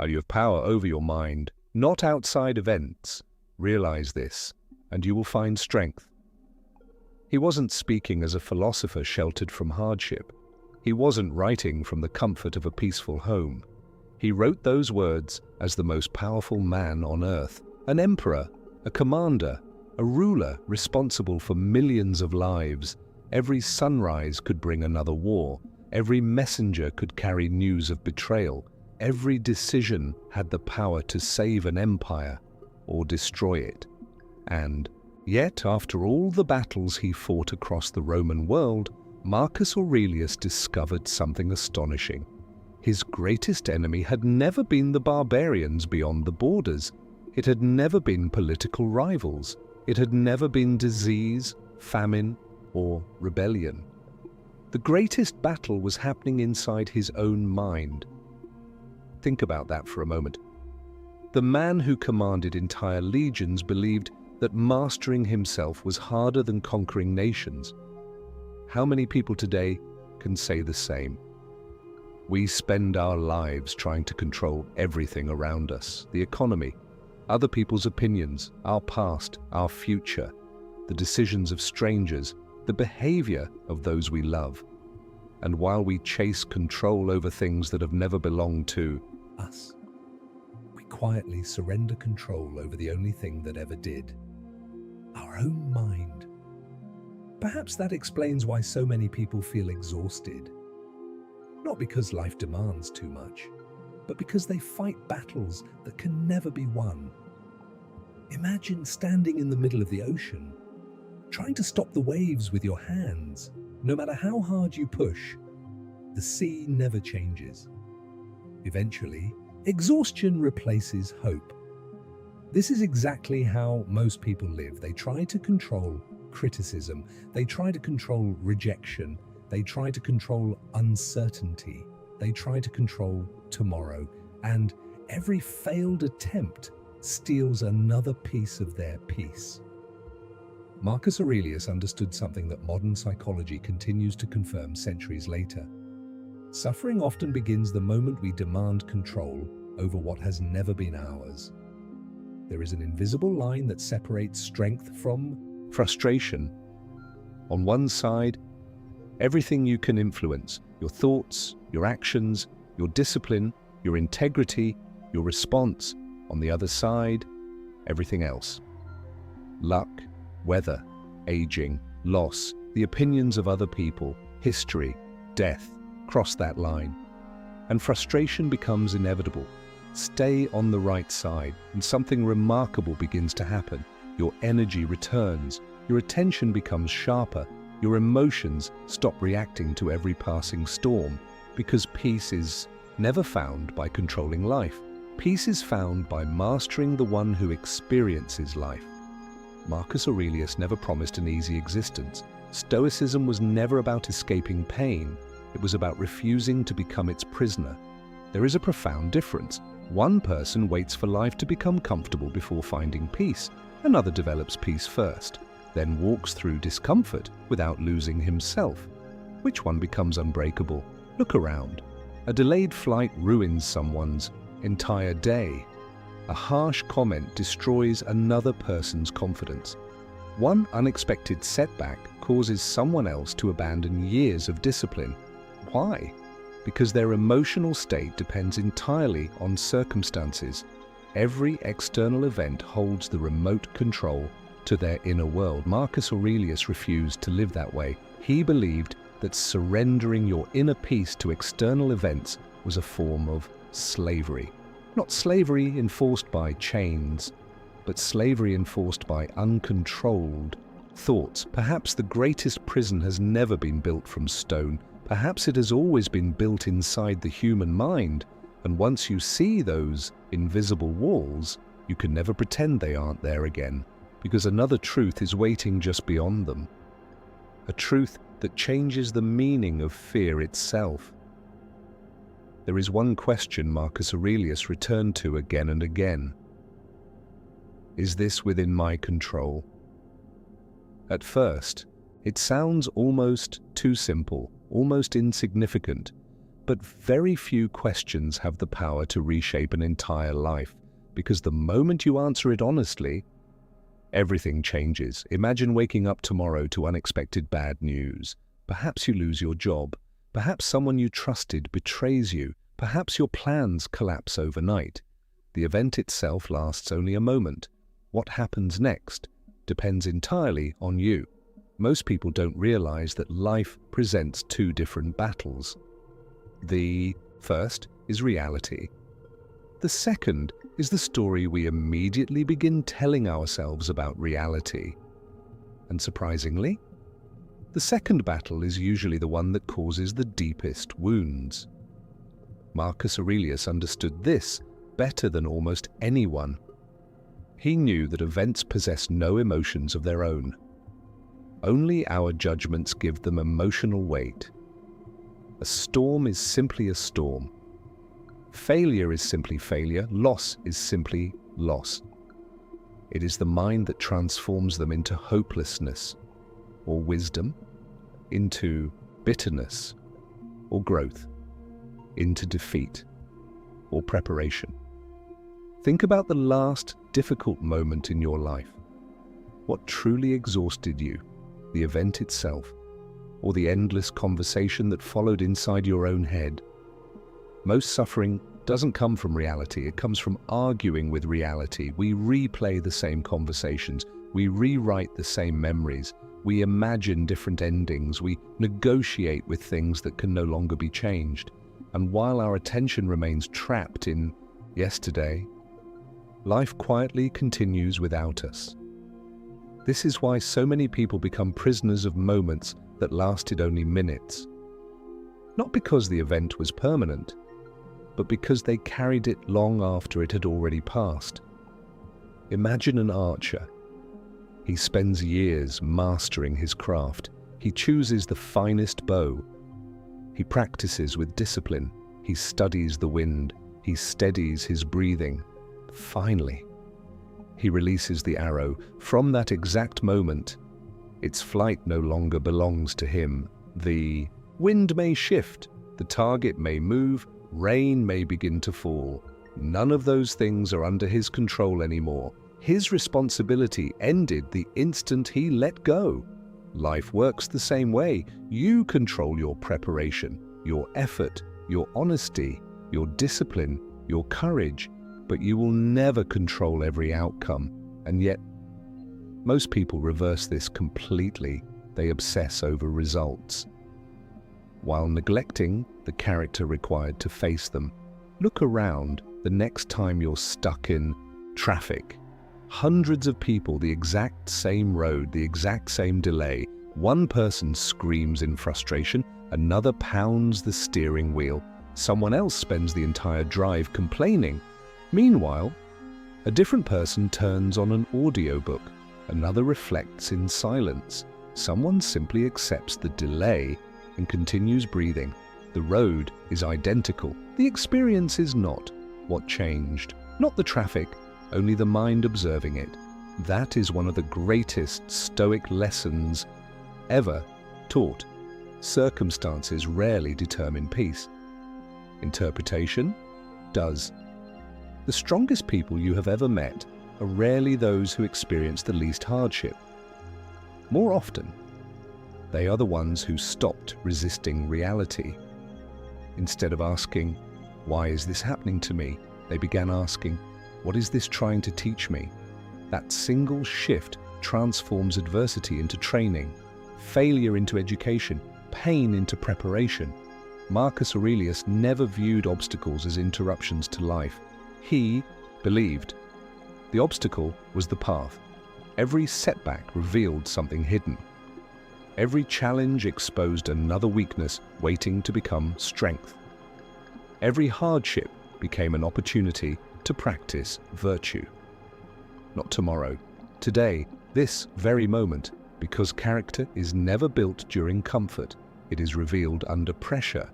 You have power over your mind, not outside events. Realize this, and you will find strength. He wasn't speaking as a philosopher sheltered from hardship. He wasn't writing from the comfort of a peaceful home. He wrote those words as the most powerful man on earth, an emperor, a commander, a ruler responsible for millions of lives. Every sunrise could bring another war. Every messenger could carry news of betrayal. Every decision had the power to save an empire or destroy it. And yet, after all the battles he fought across the Roman world, Marcus Aurelius discovered something astonishing. His greatest enemy had never been the barbarians beyond the borders. It had never been political rivals. It had never been disease, famine, or rebellion. The greatest battle was happening inside his own mind. Think about that for a moment. The man who commanded entire legions believed that mastering himself was harder than conquering nations. How many people today can say the same? We spend our lives trying to control everything around us: the economy, other people's opinions, our past, our future, the decisions of strangers, the behavior of those we love. And while we chase control over things that have never belonged to us, we quietly surrender control over the only thing that ever did: our own mind. Perhaps that explains why so many people feel exhausted. Not because life demands too much, but because they fight battles that can never be won. Imagine standing in the middle of the ocean, trying to stop the waves with your hands. No matter how hard you push, the sea never changes. Eventually, exhaustion replaces hope. This is exactly how most people live. They try to control criticism. They try to control rejection. They try to control uncertainty. They try to control tomorrow. And every failed attempt steals another piece of their peace. Marcus Aurelius understood something that modern psychology continues to confirm centuries later. Suffering often begins the moment we demand control over what has never been ours. There is an invisible line that separates strength from frustration. On one side, everything you can influence: your thoughts, your actions, your discipline, your integrity, your response. On the other side, everything else: luck, weather, aging, loss, the opinions of other people, history, death. Cross that line, and frustration becomes inevitable. Stay on the right side, and something remarkable begins to happen. Your energy returns, your attention becomes sharper, your emotions stop reacting to every passing storm, because peace is never found by controlling life. Peace is found by mastering the one who experiences life. Marcus Aurelius never promised an easy existence. Stoicism was never about escaping pain. It was about refusing to become its prisoner. There is a profound difference. One person waits for life to become comfortable before finding peace. Another develops peace first, then walks through discomfort without losing himself. Which one becomes unbreakable? Look around. A delayed flight ruins someone's entire day. A harsh comment destroys another person's confidence. One unexpected setback causes someone else to abandon years of discipline. Why? Because their emotional state depends entirely on circumstances. Every external event holds the remote control to their inner world. Marcus Aurelius refused to live that way. He believed that surrendering your inner peace to external events was a form of slavery. Not slavery enforced by chains, but slavery enforced by uncontrolled thoughts. Perhaps the greatest prison has never been built from stone. Perhaps it has always been built inside the human mind, and once you see those invisible walls, you can never pretend they aren't there again, because another truth is waiting just beyond them. A truth that changes the meaning of fear itself. There is one question Marcus Aurelius returned to again and again. Is this within my control? At first, it sounds almost too simple, almost insignificant, But very few questions have the power to reshape an entire life, because the moment you answer it honestly, everything changes. Imagine waking up tomorrow to unexpected bad news. Perhaps you lose your job. Perhaps someone you trusted betrays you. Perhaps your plans collapse overnight. The event itself lasts only a moment. What happens next depends entirely on you. Most people don't realize that life presents two different battles. The first is reality. The second is the story we immediately begin telling ourselves about reality. And surprisingly, the second battle is usually the one that causes the deepest wounds. Marcus Aurelius understood this better than almost anyone. He knew that events possess no emotions of their own. Only our judgments give them emotional weight. A storm is simply a storm. Failure is simply failure. Loss is simply loss. It is the mind that transforms them into hopelessness, or wisdom, into bitterness, or growth, into defeat, or preparation. Think about the last difficult moment in your life. What truly exhausted you? The event itself, or the endless conversation that followed inside your own head? Most suffering doesn't come from reality, it comes from arguing with reality. We replay the same conversations, we rewrite the same memories, we imagine different endings, we negotiate with things that can no longer be changed. And while our attention remains trapped in yesterday, life quietly continues without us. This is why so many people become prisoners of moments that lasted only minutes. Not because the event was permanent, but because they carried it long after it had already passed. Imagine an archer. He spends years mastering his craft. He chooses the finest bow. He practices with discipline. He studies the wind. He steadies his breathing. Finally, he releases the arrow. From that exact moment, its flight no longer belongs to him. The wind may shift, the target may move, rain may begin to fall. None of those things are under his control anymore. His responsibility ended the instant he let go. Life works the same way. You control your preparation, your effort, your honesty, your discipline, your courage, but you will never control every outcome. And yet, most people reverse this completely. They obsess over results, while neglecting the character required to face them. Look around the next time you're stuck in traffic. Hundreds of people, the exact same road, the exact same delay. One person screams in frustration, another pounds the steering wheel. Someone else spends the entire drive complaining. Meanwhile, a different person turns on an audiobook. Another reflects in silence. Someone simply accepts the delay and continues breathing. The road is identical. The experience is not. What changed? Not the traffic, only the mind observing it. That is one of the greatest Stoic lessons ever taught. Circumstances rarely determine peace. Interpretation does. The strongest people you have ever met are rarely those who experience the least hardship. More often, they are the ones who stopped resisting reality. Instead of asking, "Why is this happening to me?" they began asking, "What is this trying to teach me?" That single shift transforms adversity into training, failure into education, pain into preparation. Marcus Aurelius never viewed obstacles as interruptions to life. He believed the obstacle was the path. Every setback revealed something hidden. Every challenge exposed another weakness waiting to become strength. Every hardship became an opportunity to practice virtue. Not tomorrow, today, this very moment, because character is never built during comfort. It is revealed under pressure.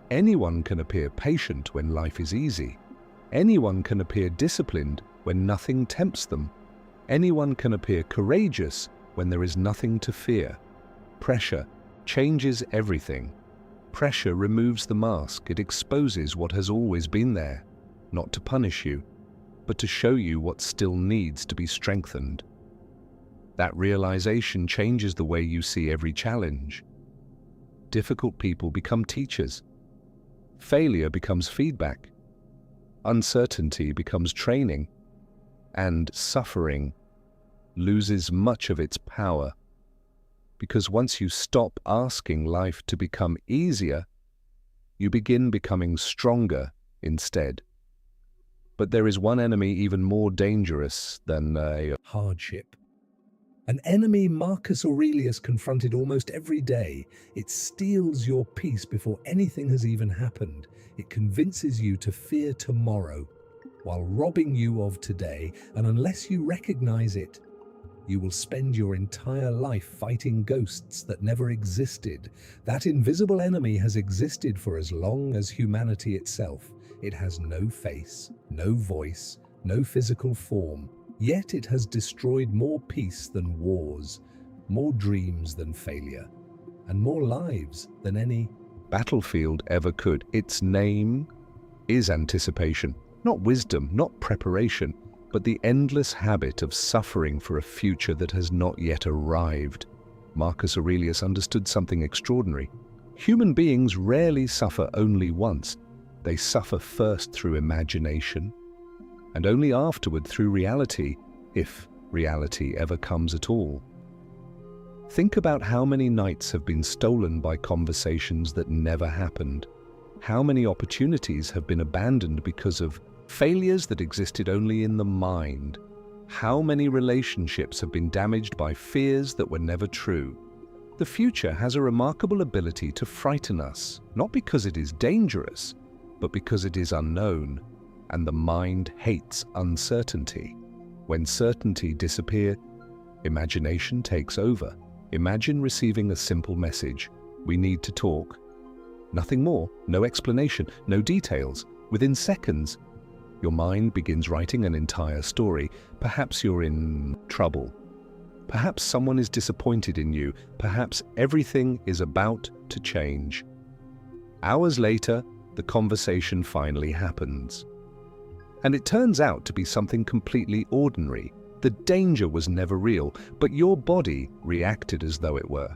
Anyone can appear patient when life is easy. Anyone can appear disciplined when nothing tempts them. Anyone can appear courageous when there is nothing to fear. Pressure changes everything. Pressure removes the mask. It exposes what has always been there, not to punish you, but to show you what still needs to be strengthened. That realization changes the way you see every challenge. Difficult people become teachers. Failure becomes feedback. Uncertainty becomes training. And suffering loses much of its power. Because once you stop asking life to become easier, you begin becoming stronger instead. But there is one enemy even more dangerous than hardship. An enemy Marcus Aurelius confronted almost every day. It steals your peace before anything has even happened. It convinces you to fear tomorrow while robbing you of today, and unless you recognize it, you will spend your entire life fighting ghosts that never existed. That invisible enemy has existed for as long as humanity itself. It has no face, no voice, no physical form. Yet it has destroyed more peace than wars, more dreams than failure, and more lives than any battlefield ever could. Its name is anticipation, not wisdom, not preparation, but the endless habit of suffering for a future that has not yet arrived. Marcus Aurelius understood something extraordinary. Human beings rarely suffer only once. They suffer first through imagination, and only afterward through reality, if reality ever comes at all. Think about how many nights have been stolen by conversations that never happened. How many opportunities have been abandoned because of failures that existed only in the mind. How many relationships have been damaged by fears that were never true. The future has a remarkable ability to frighten us, not because it is dangerous, but because it is unknown. And the mind hates uncertainty. When certainty disappears, imagination takes over. Imagine receiving a simple message. We need to talk. Nothing more, no explanation, no details. Within seconds, your mind begins writing an entire story. Perhaps you're in trouble. Perhaps someone is disappointed in you. Perhaps everything is about to change. Hours later, the conversation finally happens. And it turns out to be something completely ordinary. The danger was never real, but your body reacted as though it were.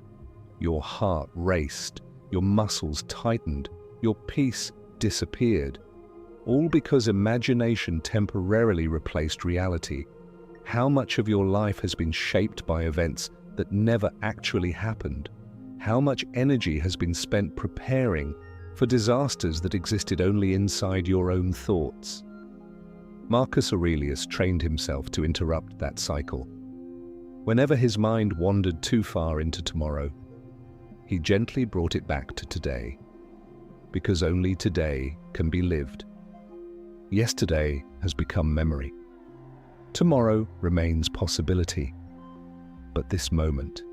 Your heart raced, your muscles tightened, your peace disappeared. All because imagination temporarily replaced reality. How much of your life has been shaped by events that never actually happened? How much energy has been spent preparing for disasters that existed only inside your own thoughts? Marcus Aurelius trained himself to interrupt that cycle. Whenever his mind wandered too far into tomorrow, he gently brought it back to today, because only today can be lived. Yesterday has become memory. Tomorrow remains possibility. But this moment,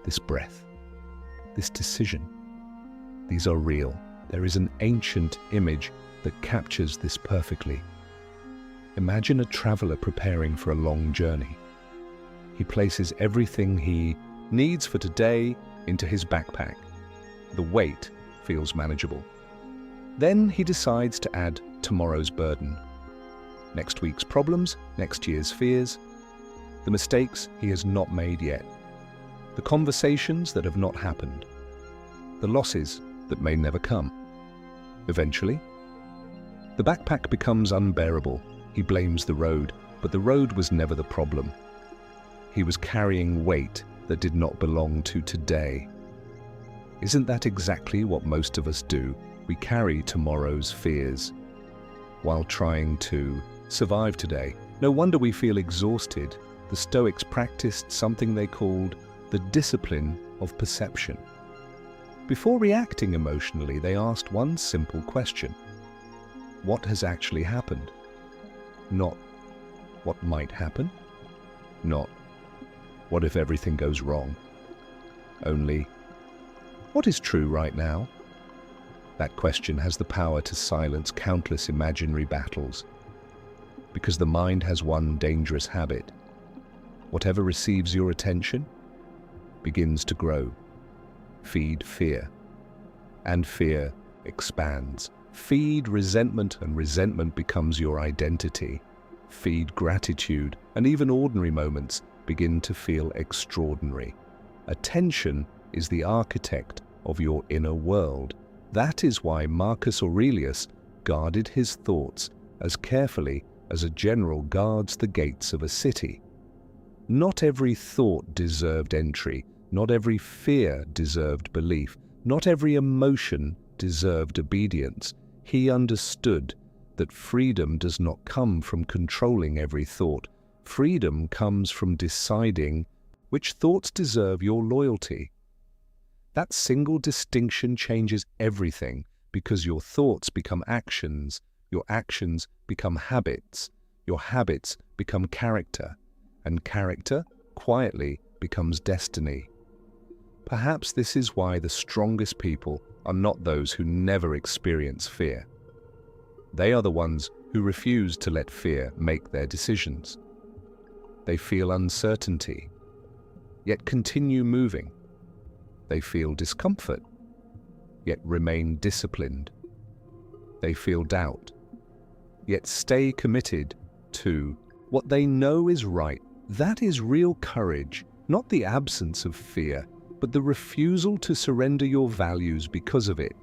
this breath, this decision, these are real. There is an ancient image that captures this perfectly. Imagine a traveler preparing for a long journey. He places everything he needs for today into his backpack. The weight feels manageable. Then he decides to add tomorrow's burden. Next week's problems, next year's fears, the mistakes he has not made yet, the conversations that have not happened, the losses that may never come. Eventually, the backpack becomes unbearable. He blames the road, but the road was never the problem. He was carrying weight that did not belong to today. Isn't that exactly what most of us do? We carry tomorrow's fears while trying to survive today. No wonder we feel exhausted. The Stoics practiced something they called the discipline of perception. Before reacting emotionally, they asked one simple question: what has actually happened? Not what might happen, not what if everything goes wrong. Only, what is true right now? That question has the power to silence countless imaginary battles. Because the mind has one dangerous habit. Whatever receives your attention begins to grow, feed fear, and fear expands. Feed resentment, and resentment becomes your identity. Feed gratitude, and even ordinary moments begin to feel extraordinary. Attention is the architect of your inner world. That is why Marcus Aurelius guarded his thoughts as carefully as a general guards the gates of a city. Not every thought deserved entry, not every fear deserved belief, not every emotion deserved obedience. He understood that freedom does not come from controlling every thought. Freedom comes from deciding which thoughts deserve your loyalty. That single distinction changes everything, because your thoughts become actions, your actions become habits, your habits become character, and character quietly becomes destiny. Perhaps this is why the strongest people are not those who never experience fear. They are the ones who refuse to let fear make their decisions. They feel uncertainty, yet continue moving. They feel discomfort, yet remain disciplined. They feel doubt, yet stay committed to what they know is right. That is real courage, not the absence of fear, but the refusal to surrender your values because of it.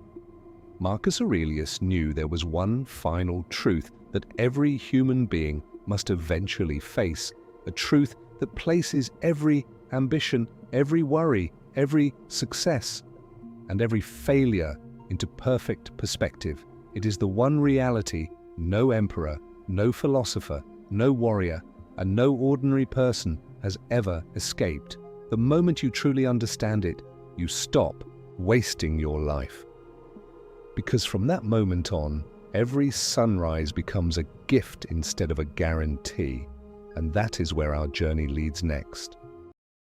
Marcus Aurelius knew there was one final truth that every human being must eventually face, a truth that places every ambition, every worry, every success, and every failure into perfect perspective. It is the one reality no emperor, no philosopher, no warrior, and no ordinary person has ever escaped. The moment you truly understand it, you stop wasting your life. Because from that moment on, every sunrise becomes a gift instead of a guarantee, and that is where our journey leads next.